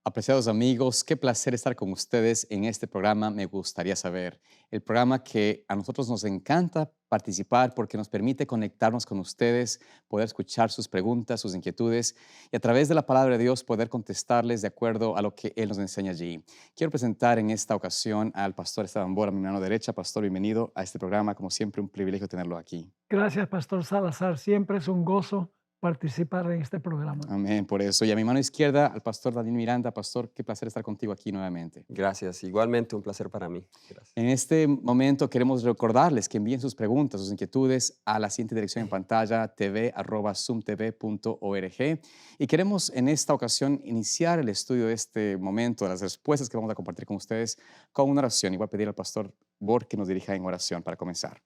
Apreciados amigos, qué placer estar con ustedes en este programa Me Gustaría Saber, el programa que a nosotros nos encanta participar porque nos permite conectarnos con ustedes, poder escuchar sus preguntas, sus inquietudes y a través de la palabra de Dios poder contestarles de acuerdo a lo que Él nos enseña allí. Quiero presentar en esta ocasión al pastor Esteban Bora, mi mano derecha. Pastor, bienvenido a este programa, como siempre un privilegio tenerlo aquí. Gracias, Pastor Salazar. Siempre es un gozo participar en este programa. Amén, por eso. Y a mi mano izquierda, al pastor Daniel Miranda. Pastor, qué placer estar contigo aquí nuevamente. Gracias, igualmente un placer para mí. Gracias. En este momento queremos recordarles que envíen sus preguntas, sus inquietudes a la siguiente dirección en pantalla, tv@zoomtv.org. Y queremos en esta ocasión iniciar el estudio de este momento, de las respuestas que vamos a compartir con ustedes, con una oración. Y voy a pedir al pastor Bor que nos dirija en oración para comenzar.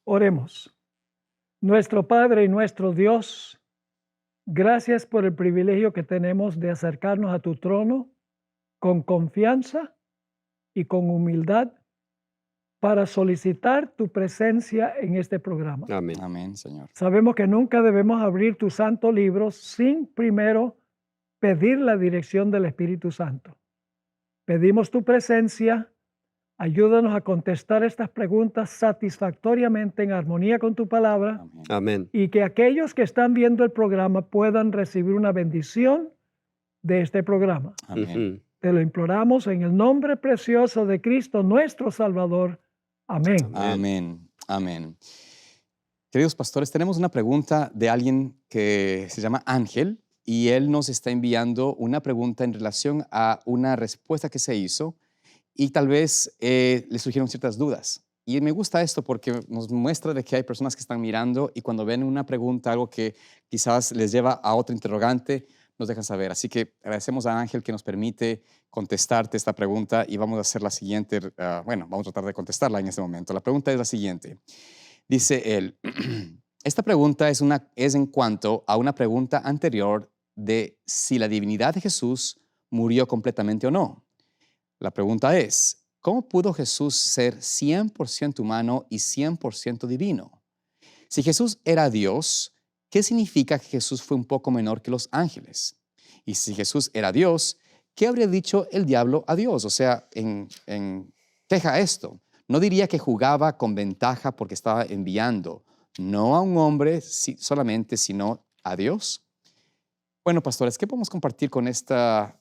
Oremos. Nuestro Padre y nuestro Dios, gracias por el privilegio que tenemos de acercarnos a tu trono con confianza y con humildad para solicitar tu presencia en este programa. Amén. Amén, Señor. Sabemos que nunca debemos abrir tu santo libro sin primero pedir la dirección del Espíritu Santo. Pedimos tu presencia. Ayúdanos a contestar estas preguntas satisfactoriamente en armonía con tu palabra Amén. Amén. y que aquellos que están viendo el programa puedan recibir una bendición de este programa. Amén. Ujú. Te lo imploramos en el nombre precioso de Cristo, nuestro Salvador. Amén. Amén. Amén. Queridos pastores, tenemos una pregunta de alguien que se llama Ángel y él nos está enviando una pregunta en relación a una respuesta que se hizo y tal vez le surgieron ciertas dudas. Y me gusta esto porque nos muestra de que hay personas que están mirando y cuando ven una pregunta, algo que quizás les lleva a otro interrogante, nos dejan saber. Así que agradecemos a Ángel que nos permite contestarte esta pregunta y vamos a hacer la siguiente, vamos a tratar de contestarla en este momento. La pregunta es la siguiente. Dice él, esta pregunta es en cuanto a una pregunta anterior de si la divinidad de Jesús murió completamente o no. La pregunta es, ¿cómo pudo Jesús ser 100% humano y 100% divino? Si Jesús era Dios, ¿qué significa que Jesús fue un poco menor que los ángeles? Y si Jesús era Dios, ¿qué habría dicho el diablo a Dios? O sea, queja esto. No diría que jugaba con ventaja porque estaba enviando no a un hombre solamente, sino a Dios. Bueno, pastores, ¿qué podemos compartir con estas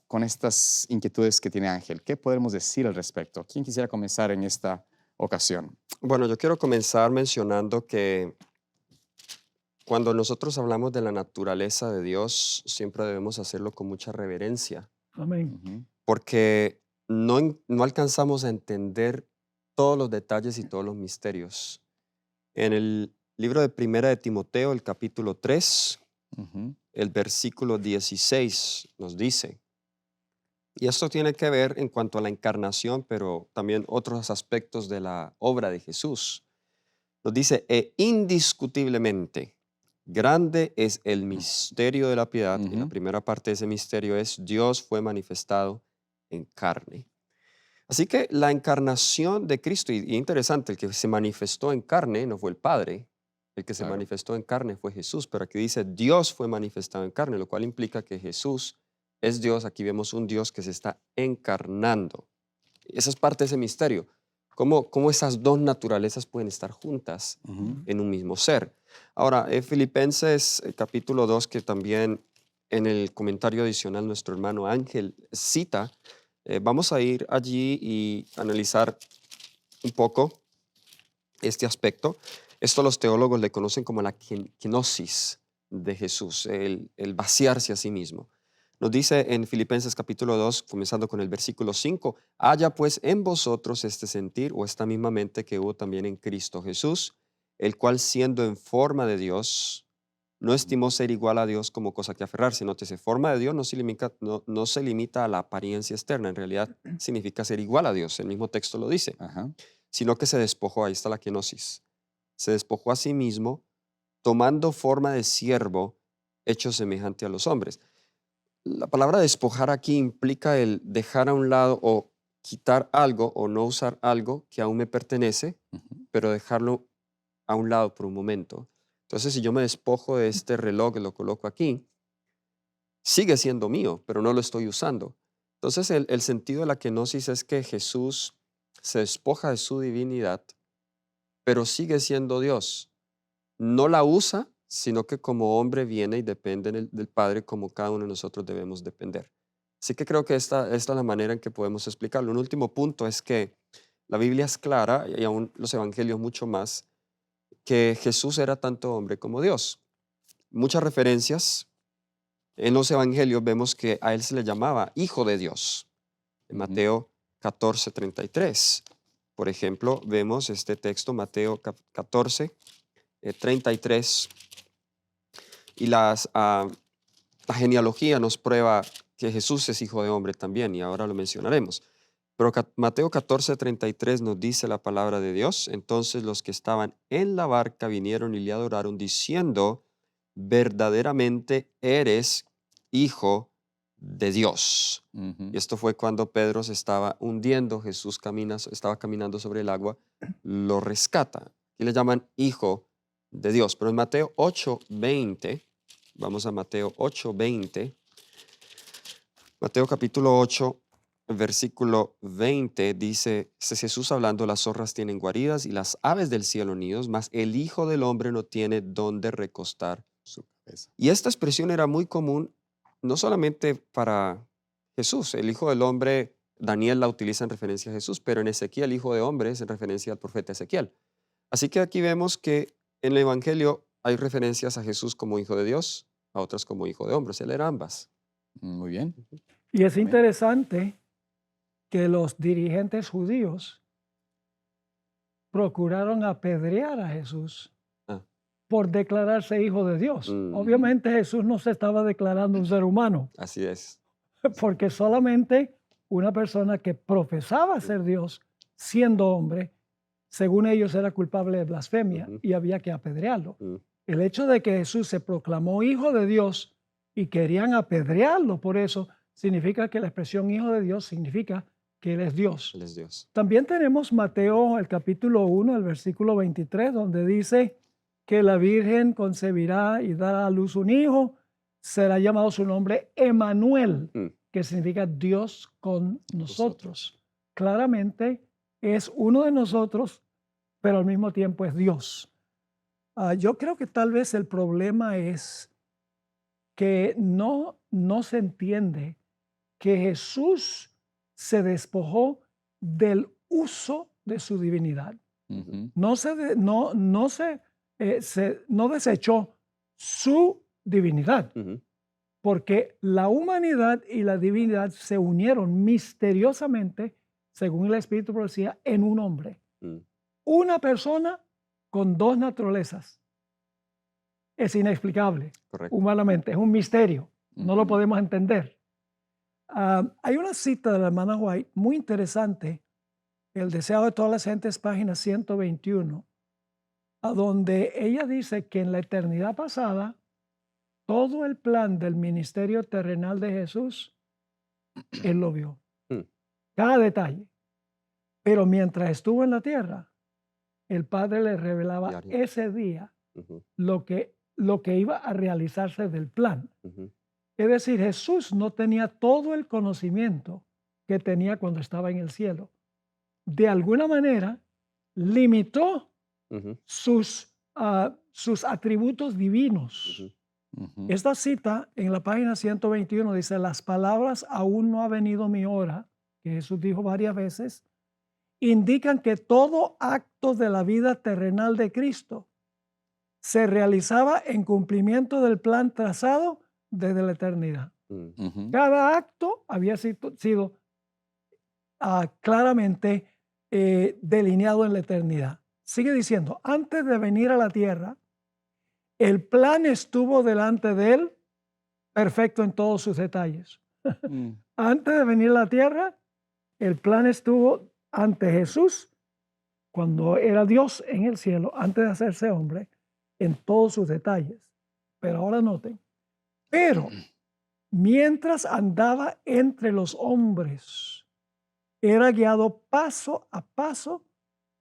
inquietudes que tiene Ángel? ¿Qué podemos decir al respecto? ¿Quién quisiera comenzar en esta ocasión? Bueno, yo quiero comenzar mencionando que cuando nosotros hablamos de la naturaleza de Dios, siempre debemos hacerlo con mucha reverencia, Amén. Ujú. porque no alcanzamos a entender todos los detalles y todos los misterios. En el libro de Primera de Timoteo, el capítulo 3, Ujú. el versículo 16 nos dice, y esto tiene que ver en cuanto a la encarnación, pero también otros aspectos de la obra de Jesús. Nos dice, indiscutiblemente, grande es el misterio de la piedad, y la Ujú. primera parte de ese misterio es, Dios fue manifestado en carne. Así que la encarnación de Cristo, y interesante, el que se manifestó en carne no fue el Padre, el que se Claro. manifestó en carne fue Jesús, pero aquí dice Dios fue manifestado en carne, lo cual implica que Jesús es Dios. Aquí vemos un Dios que se está encarnando. Esa es parte de ese misterio. ¿Cómo esas dos naturalezas pueden estar juntas Ujú. en un mismo ser? Ahora, Filipenses capítulo 2, que también en el comentario adicional nuestro hermano Ángel cita, vamos a ir allí y analizar un poco este aspecto. Esto los teólogos le conocen como la kenosis de Jesús, el vaciarse a sí mismo. Nos dice en Filipenses capítulo 2, comenzando con el versículo 5, haya pues en vosotros este sentir o esta misma mente que hubo también en Cristo Jesús, el cual siendo en forma de Dios, no estimó ser igual a Dios como cosa que aferrarse. Nótese, forma de Dios no se limita a la apariencia externa, en realidad significa ser igual a Dios, el mismo texto lo dice, Ajá. sino que se despojó, ahí está la kenosis, se despojó a sí mismo, tomando forma de siervo, hecho semejante a los hombres. La palabra despojar aquí implica el dejar a un lado o quitar algo o no usar algo que aún me pertenece, Ujú. pero dejarlo a un lado por un momento. Entonces, si yo me despojo de este reloj y lo coloco aquí, sigue siendo mío, pero no lo estoy usando. Entonces, el sentido de la kenosis es que Jesús se despoja de su divinidad, pero sigue siendo Dios. No la usa, sino que como hombre viene y depende del Padre como cada uno de nosotros debemos depender. Así que creo que esta es la manera en que podemos explicarlo. Un último punto es que la Biblia es clara, y aún los evangelios mucho más, que Jesús era tanto hombre como Dios. Muchas referencias en los evangelios vemos que a él se le llamaba Hijo de Dios. En Ujú. Mateo 14:33. Por ejemplo, vemos este texto, Mateo 14:33, y la genealogía nos prueba que Jesús es hijo de hombre también, y ahora lo mencionaremos. Pero Mateo 14:33 nos dice la palabra de Dios: entonces los que estaban en la barca vinieron y le adoraron diciendo, verdaderamente eres hijo de Dios. Ujú. Y esto fue cuando Pedro se estaba hundiendo, Jesús estaba caminando sobre el agua, lo rescata. Y le llaman hijo de Dios. Pero en Mateo 8:20, vamos a Mateo 8:20, Mateo capítulo 8, versículo 20, dice, es Jesús hablando: las zorras tienen guaridas y las aves del cielo nidos, mas el Hijo del Hombre no tiene dónde recostar Su cabeza. y esta expresión era muy común, no solamente para Jesús. El Hijo del Hombre, Daniel la utiliza en referencia a Jesús, pero en Ezequiel, Hijo de Hombre, es en referencia al profeta Ezequiel. Así que aquí vemos que en el Evangelio hay referencias a Jesús como Hijo de Dios, a otras como Hijo de Hombres. Él era ambas. Muy bien. Y es Amén. interesante que los dirigentes judíos procuraron apedrear a Jesús Ah, por declararse hijo de Dios. Mm. Obviamente Jesús no se estaba declarando un ser humano, así es. porque solamente una persona que profesaba ser Dios, siendo hombre, según ellos era culpable de blasfemia Ujú. y había que apedrearlo. Mm, El hecho de que Jesús se proclamó hijo de Dios y querían apedrearlo por eso, significa que la expresión hijo de Dios significa que Él es Dios. Él es Dios. También tenemos Mateo, el capítulo 1, el versículo 23, donde dice que la Virgen concebirá y dará a luz un hijo, será llamado su nombre Emanuel, Mm, que significa Dios con nosotros. Claramente es uno de nosotros, pero al mismo tiempo es Dios. Yo creo que tal vez el problema es que no se entiende que Jesús se despojó del uso de su divinidad. Ujú. No desechó su divinidad, ujú, porque la humanidad y la divinidad se unieron misteriosamente, según el Espíritu profecía, en un hombre. mm, Una persona con dos naturalezas. Es inexplicable correcto. humanamente, es un misterio, no lo Ujú. podemos entender. Hay una cita de la hermana White muy interesante, El deseo de todas las gentes, página 121, a donde ella dice que en la eternidad pasada, todo el plan del ministerio terrenal de Jesús, Él lo vio, Mm, cada detalle. Pero mientras estuvo en la tierra, el Padre le revelaba diario. ese día Ujú, lo que iba a realizarse del plan. ujú, Es decir, Jesús no tenía todo el conocimiento que tenía cuando estaba en el cielo. De alguna manera, limitó ujú, sus atributos divinos. ujú, Ujú. Esta cita en la página 121 dice, las palabras aún no ha venido mi hora, que Jesús dijo varias veces, indican que todo acto de la vida terrenal de Cristo se realizaba en cumplimiento del plan trazado desde la eternidad. mm, Ujú. Cada acto había sido claramente delineado en la eternidad. Sigue diciendo, antes de venir a la tierra, el plan estuvo delante de él, perfecto en todos sus detalles. Mm. Antes de venir a la tierra, el plan estuvo ante Jesús, cuando era Dios en el cielo, antes de hacerse hombre, en todos sus detalles. Pero ahora noten, pero mientras andaba entre los hombres, era guiado paso a paso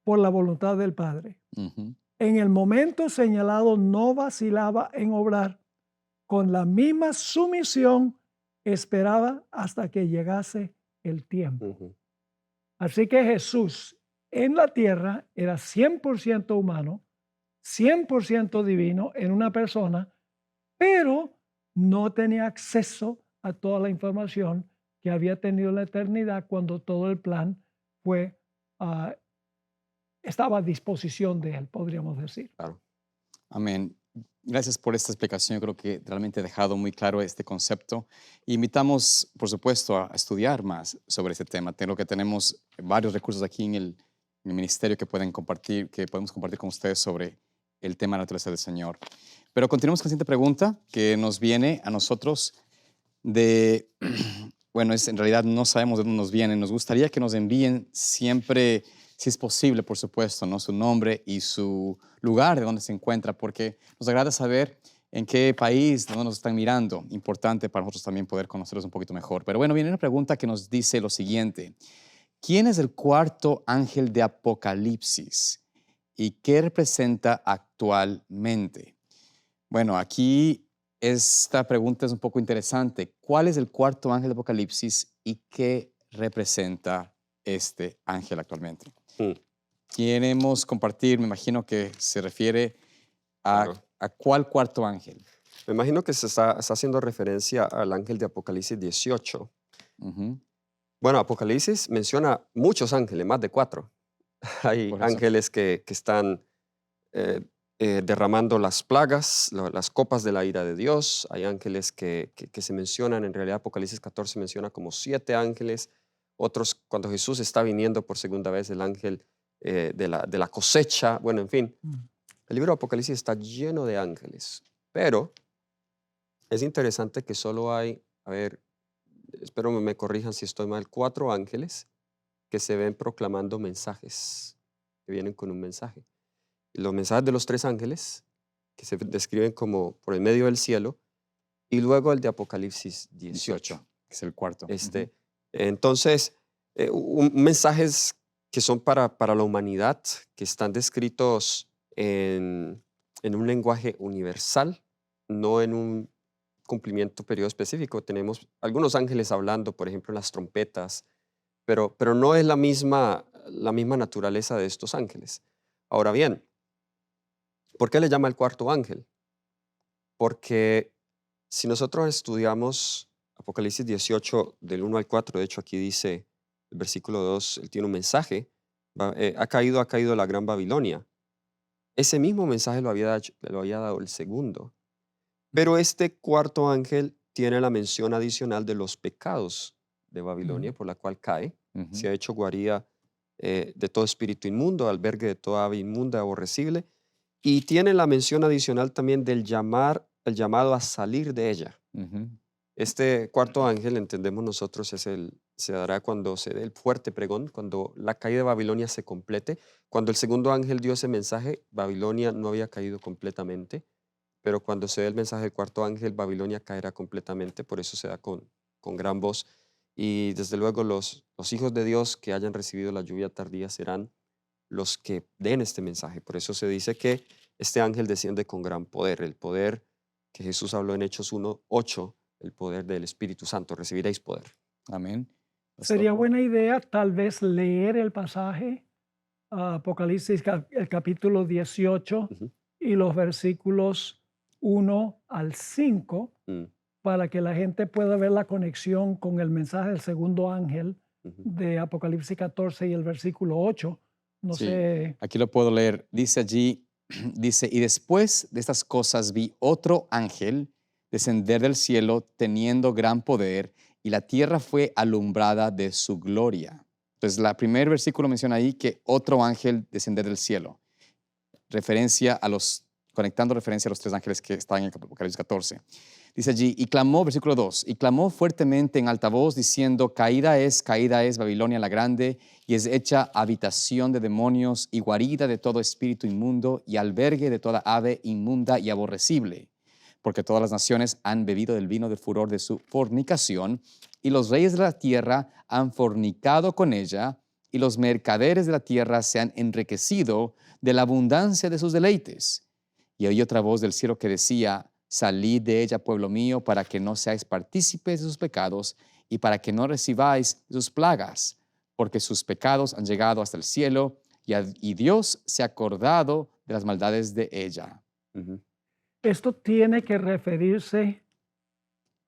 por la voluntad del Padre. Ujú. En el momento señalado no vacilaba en obrar con la misma sumisión esperaba hasta que llegase el tiempo. Ujú. Así que Jesús en la tierra era 100% humano, 100% divino en una persona, pero no tenía acceso a toda la información que había tenido en la eternidad cuando todo el plan fue, ah, estaba a disposición de él, podríamos decir. Claro. Amén. Gracias por esta explicación. Yo creo que realmente he dejado muy claro este concepto. Invitamos, por supuesto, a estudiar más sobre este tema. Creo que tenemos varios recursos aquí en el ministerio que pueden compartir, que podemos compartir con ustedes sobre el tema de la naturaleza del Señor. Pero continuamos con la siguiente pregunta que nos viene a nosotros de, bueno, en realidad no sabemos de dónde nos viene. Nos gustaría que nos envíen siempre, si es posible, por supuesto, ¿no? Su nombre y su lugar de donde se encuentra, porque nos agrada saber en qué país, de dónde nos están mirando. Importante para nosotros también poder conocerlos un poquito mejor. Pero bueno, viene una pregunta que nos dice lo siguiente. ¿Quién es el cuarto ángel de Apocalipsis y qué representa actualmente? Bueno, aquí esta pregunta es un poco interesante. ¿Cuál es el cuarto ángel de Apocalipsis y qué representa este ángel actualmente? Mm, Queremos compartir, me imagino que se refiere a, claro. a cuál cuarto ángel. Me imagino que se está haciendo referencia al ángel de Apocalipsis 18. Ujú, Bueno, Apocalipsis menciona muchos ángeles, más de 4. Hay por eso. ángeles que están eh, derramando las plagas, las copas de la ira de Dios. Hay ángeles que se mencionan, en realidad Apocalipsis 14 menciona como 7 ángeles. Otros, cuando Jesús está viniendo por segunda vez, el ángel de la cosecha. Bueno, en fin, Mm. el libro de Apocalipsis está lleno de ángeles. Pero es interesante que solo hay, a ver, espero me corrijan si estoy mal, 4 ángeles que se ven proclamando mensajes, que vienen con un mensaje. Los mensajes de los 3 ángeles, que se describen como por el medio del cielo, y luego el de Apocalipsis 18. que es el cuarto. Este, entonces, mensajes que son para la humanidad, que están descritos en un lenguaje universal, no en un cumplimiento periodo específico. Tenemos algunos ángeles hablando, por ejemplo, en las trompetas, pero no es la misma naturaleza de estos ángeles. Ahora bien, ¿por qué le llama el cuarto ángel? Porque si nosotros estudiamos Apocalipsis 18 del 1 al 4, de hecho aquí dice el versículo 2, él tiene un mensaje, ha caído la gran Babilonia. Ese mismo mensaje lo había dado el segundo. Pero este cuarto ángel tiene la mención adicional de los pecados de Babilonia, por la cual cae. Ujú. Se ha hecho guarida de todo espíritu inmundo, albergue de toda ave inmunda, aborrecible. Y tiene la mención adicional también del el llamado a salir de ella. Ujú. Este cuarto ángel, entendemos nosotros, se dará cuando se dé el fuerte pregón, cuando la caída de Babilonia se complete. Cuando el segundo ángel dio ese mensaje, Babilonia no había caído completamente, pero cuando se dé el mensaje del cuarto ángel, Babilonia caerá completamente, por eso se da con gran voz. Y desde luego los hijos de Dios que hayan recibido la lluvia tardía serán los que den este mensaje. Por eso se dice que este ángel desciende con gran poder, el poder que Jesús habló en Hechos 1:8, el poder del Espíritu Santo, recibiréis poder. Amén. Sería Pastor. buena idea tal vez leer el pasaje, Apocalipsis el capítulo 18 Ujú, y los versículos 1 al 5, mm, para que la gente pueda ver la conexión con el mensaje del segundo ángel ujú. de Apocalipsis 14 y el versículo 8. No Sí, sé. aquí lo puedo leer. Dice allí, dice, y después de estas cosas vi otro ángel descender del cielo teniendo gran poder y la tierra fue alumbrada de su gloria. Entonces, la primer versículo menciona ahí que otro ángel descender del cielo. Conectando referencia a los 3 ángeles que están en Apocalipsis 14. Dice allí, y clamó, versículo 2, y clamó fuertemente en alta voz diciendo, caída es Babilonia la grande, y es hecha habitación de demonios y guarida de todo espíritu inmundo y albergue de toda ave inmunda y aborrecible, porque todas las naciones han bebido del vino del furor de su fornicación, y los reyes de la tierra han fornicado con ella, y los mercaderes de la tierra se han enriquecido de la abundancia de sus deleites. Y oí otra voz del cielo que decía, salid de ella, pueblo mío, para que no seáis partícipes de sus pecados y para que no recibáis sus plagas, porque sus pecados han llegado hasta el cielo y Dios se ha acordado de las maldades de ella. Ujú, Esto tiene que referirse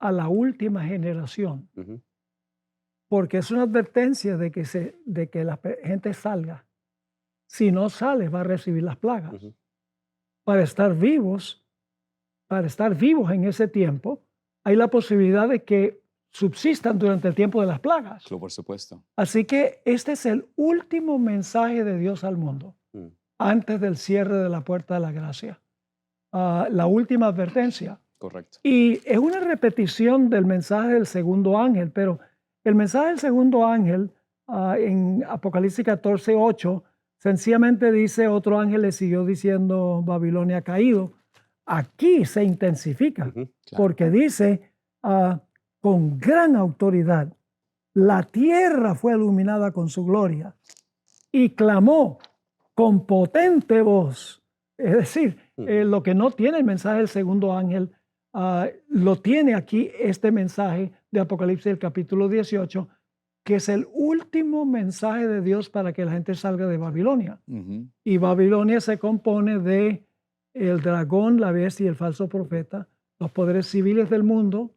a la última generación, ujú, porque es una advertencia de que la gente salga. Si no sale, va a recibir las plagas. ujú. Para estar vivos, en ese tiempo, hay la posibilidad de que subsistan durante el tiempo de las plagas. Claro, por supuesto. Así que este es el último mensaje de Dios al mundo, Mm, antes del cierre de la puerta de la gracia. La última advertencia. Correcto. Y es una repetición del mensaje del segundo ángel, pero el mensaje del segundo ángel en Apocalipsis 14:8 sencillamente dice, otro ángel le siguió diciendo, Babilonia ha caído. Aquí se intensifica, ujú. Claro. porque dice, con gran autoridad, la tierra fue iluminada con su gloria y clamó con potente voz. Es decir, lo que no tiene el mensaje del segundo ángel, lo tiene aquí este mensaje de Apocalipsis del capítulo 18, que es el último mensaje de Dios para que la gente salga de Babilonia. Ujú. Y Babilonia se compone de el dragón, la bestia y el falso profeta, los poderes civiles del mundo,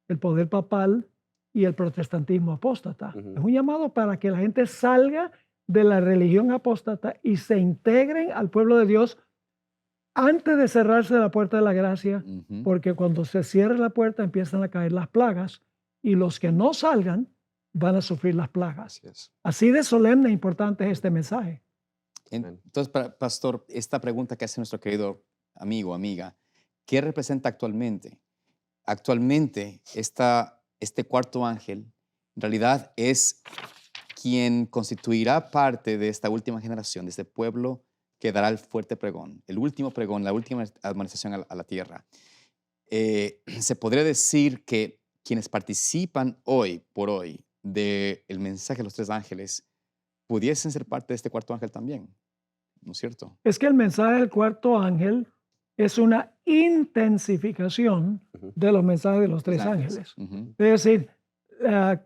el poder papal y el protestantismo apóstata. Ujú. Es un llamado para que la gente salga de la religión apóstata y se integren al pueblo de Dios antes de cerrarse la puerta de la gracia, Ujú. porque cuando se cierre la puerta empiezan a caer las plagas y los que no salgan van a sufrir las plagas. Así es. Así de solemne e importante es este mensaje. Amén. Entonces, pastor, esta pregunta que hace nuestro querido amigo, amiga, ¿qué representa actualmente? Actualmente, este cuarto ángel en realidad es quien constituirá parte de esta última generación, de este pueblo que dará el fuerte pregón, el último pregón, la última administración a la tierra. Se podría decir que quienes participan hoy por hoy del mensaje de los tres ángeles pudiesen ser parte de este cuarto ángel también, ¿no es cierto? Es que el mensaje del cuarto ángel es una intensificación Ujú. de los mensajes de los tres ángeles. Es decir, ah,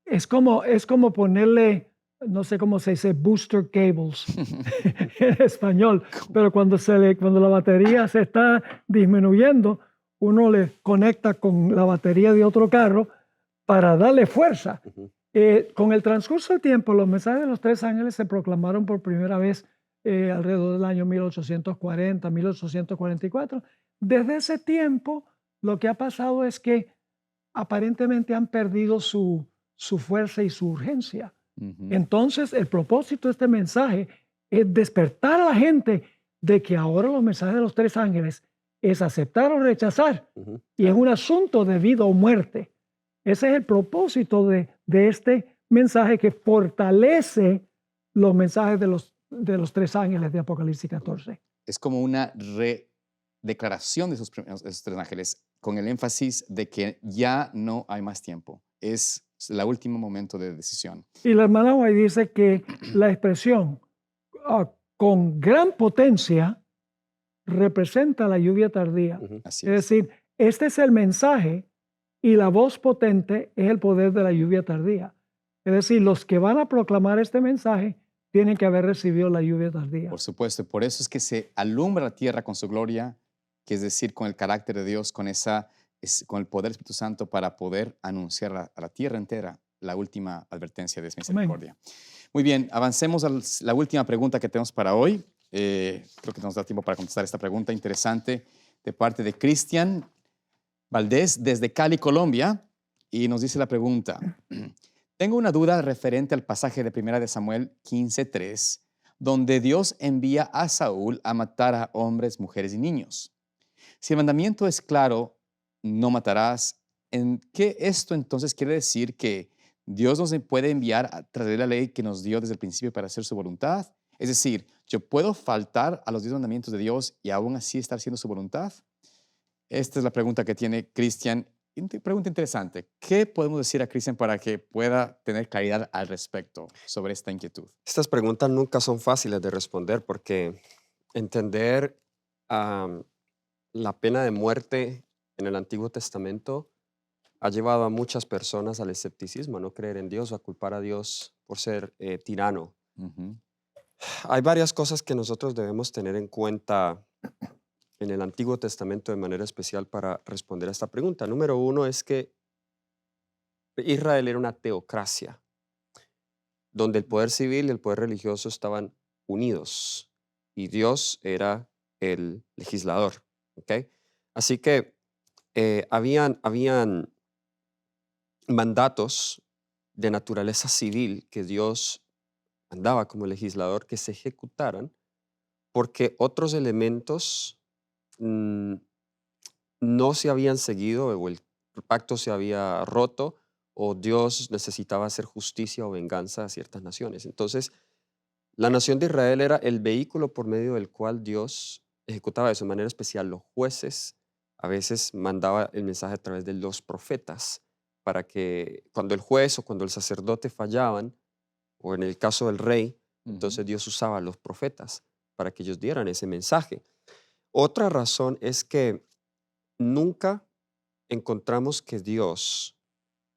es como ponerle, no sé cómo se dice, booster cables en español, pero cuando la batería se está disminuyendo, uno le conecta con la batería de otro carro para darle fuerza. Ujú. Con el transcurso del tiempo, los mensajes de los tres ángeles se proclamaron por primera vez alrededor del año 1840, 1844. Desde ese tiempo, lo que ha pasado es que aparentemente han perdido su fuerza y su urgencia. Ujú. Entonces, el propósito de este mensaje es despertar a la gente de que ahora los mensajes de los tres ángeles es aceptar o rechazar, Ujú. y es un asunto de vida o muerte. Ese es el propósito de este mensaje que fortalece los mensajes de los tres ángeles de Apocalipsis 14. Es como una redeclaración de esos tres ángeles con el énfasis de que ya no hay más tiempo. Es el último momento de decisión. Y la hermana White dice que la expresión con gran potencia representa la lluvia tardía. Ujú. Así Es es. decir, este es el mensaje y la voz potente es el poder de la lluvia tardía. Es decir, los que van a proclamar este mensaje tienen que haber recibido la lluvia tardía. Por supuesto, por eso es que se alumbra la tierra con su gloria, que es decir, con el carácter de Dios, con el poder del Espíritu Santo para poder anunciar a la tierra entera la última advertencia de misericordia. Muy bien, avancemos a la última pregunta que tenemos para hoy. Creo que nos da tiempo para contestar esta pregunta interesante de parte de Cristian Valdés desde Cali, Colombia, y nos dice la pregunta. Tengo una duda referente al pasaje de 1 de Samuel 15:3, donde Dios envía a Saúl a matar a hombres, mujeres y niños. Si el mandamiento es claro, no matarás, ¿en qué esto entonces quiere decir que Dios nos puede enviar a través de la ley que nos dio desde el principio para hacer su voluntad? Es decir, ¿yo puedo faltar a los 10 mandamientos de Dios y aún así estar haciendo su voluntad? Esta es la pregunta que tiene Cristian. Pregunta interesante. ¿Qué podemos decir a Cristian para que pueda tener claridad al respecto sobre esta inquietud? Estas preguntas nunca son fáciles de responder porque entender am, la pena de muerte en el Antiguo Testamento ha llevado a muchas personas al escepticismo, a no creer en Dios o a culpar a Dios por ser tirano. Ujú. Hay varias cosas que nosotros debemos tener en cuenta en el Antiguo Testamento de manera especial para responder a esta pregunta. Número uno es que Israel era una teocracia, donde el poder civil y el poder religioso estaban unidos y Dios era el legislador. ¿Ok? Así que habían mandatos de naturaleza civil que Dios mandaba como legislador que se ejecutaran porque otros elementos mm, no se habían seguido o el pacto se había roto o Dios necesitaba hacer justicia o venganza a ciertas naciones. Entonces, la nación de Israel era el vehículo por medio del cual Dios ejecutaba eso. De manera especial, los jueces a veces mandaba el mensaje a través de los profetas para que cuando el juez o cuando el sacerdote fallaban, o en el caso del rey, Ujú. entonces Dios usaba a los profetas para que ellos dieran ese mensaje. Otra razón es que nunca encontramos que Dios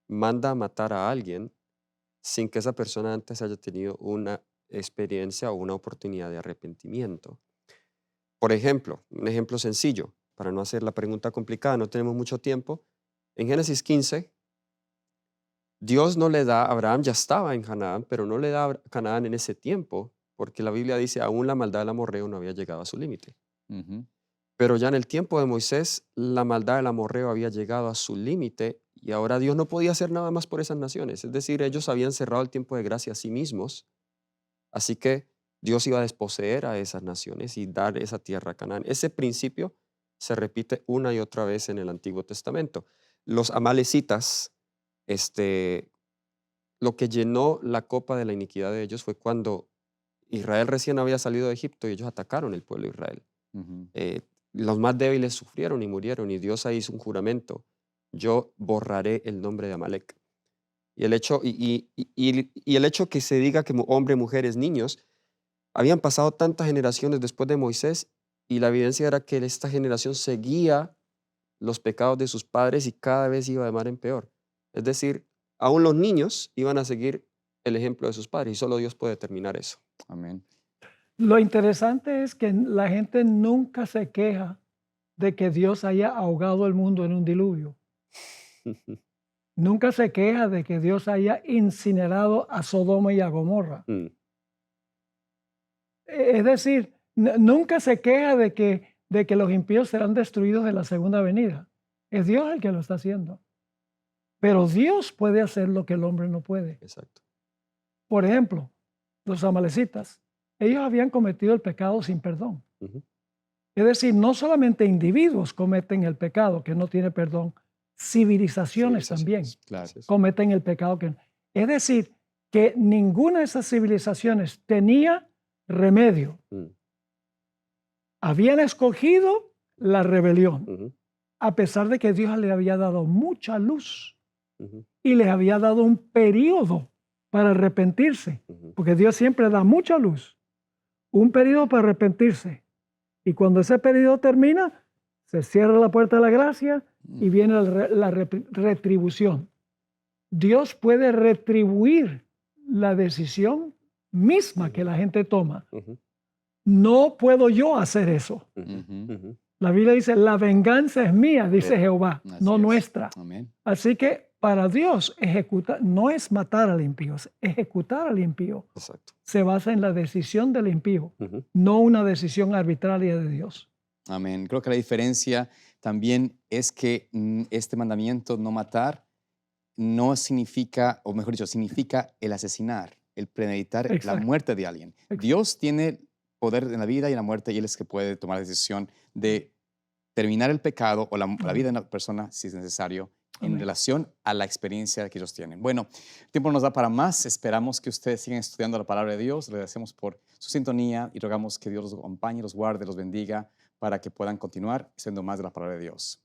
manda a matar a alguien sin que esa persona antes haya tenido una experiencia o una oportunidad de arrepentimiento. Por ejemplo, un ejemplo sencillo, para no hacer la pregunta complicada, no tenemos mucho tiempo. En Génesis 15, Dios no le da, Abraham ya estaba en Canaán, pero no le da a Canaán en ese tiempo, porque la Biblia dice, aún la maldad del amorreo no había llegado a su límite. Ujú. Pero ya en el tiempo de Moisés, la maldad del amorreo había llegado a su límite y ahora Dios no podía hacer nada más por esas naciones. Es decir, ellos habían cerrado el tiempo de gracia a sí mismos, así que Dios iba a desposeer a esas naciones y dar esa tierra a Canaán. Ese principio se repite una y otra vez en el Antiguo Testamento. Los amalecitas, este, lo que llenó la copa de la iniquidad de ellos fue cuando Israel recién había salido de Egipto y ellos atacaron el pueblo de Israel. Ujú. eh, los más débiles sufrieron y murieron y Dios ahí hizo un juramento. Yo borraré el nombre de Amalek. Y el hecho, y el hecho que se diga que hombre, mujeres, niños, habían pasado tantas generaciones después de Moisés y la evidencia era que esta generación seguía los pecados de sus padres y cada vez iba de mal en peor. Es decir, aún los niños iban a seguir el ejemplo de sus padres y solo Dios puede determinar eso. Amén. Lo interesante es que la gente nunca se queja de que Dios haya ahogado el mundo en un diluvio. Nunca se queja de que Dios haya incinerado a Sodoma y a Gomorra. Mm, Es decir, nunca se queja de que los impíos serán destruidos en la segunda venida. Es Dios el que lo está haciendo. Pero Dios puede hacer lo que el hombre no puede. exacto. Por ejemplo, los amalecitas, ellos habían cometido el pecado sin perdón. Ujú. Es decir, no solamente individuos cometen el pecado que no tiene perdón, civilizaciones también Civilizaciones. Claro. Así es. cometen el pecado que... Es decir, que ninguna de esas civilizaciones tenía remedio. Mm, Habían escogido la rebelión, ujú, a pesar de que Dios les había dado mucha luz ujú, y les había dado un periodo para arrepentirse, ujú. porque Dios siempre da mucha luz, un periodo para arrepentirse. Y cuando ese periodo termina, se cierra la puerta de la gracia y viene la retribución. Dios puede retribuir la decisión misma que la gente toma. Ujú, No puedo yo hacer eso. ujú, Ujú. ujú. La Biblia dice, la venganza es mía, dice Amén. Jehová, Así no es. nuestra. Amén. Así que para Dios ejecutar no es matar al impío, es ejecutar al impío. Exacto. Se basa en la decisión del impío, Ujú, no una decisión arbitraria de Dios. Amén. Creo que la diferencia también es que este mandamiento, no matar, no significa, o mejor dicho, significa el asesinar, el premeditar la Exacto. muerte de alguien. Ex- Dios tiene poder en la vida y en la muerte y Él es que puede tomar la decisión de terminar el pecado o la vida de una persona, si es necesario, en Amén. relación a la experiencia que ellos tienen. Bueno, el tiempo nos da para más. Esperamos que ustedes sigan estudiando la palabra de Dios. Le agradecemos por su sintonía y rogamos que Dios los acompañe, los guarde, los bendiga para que puedan continuar siendo más de la palabra de Dios.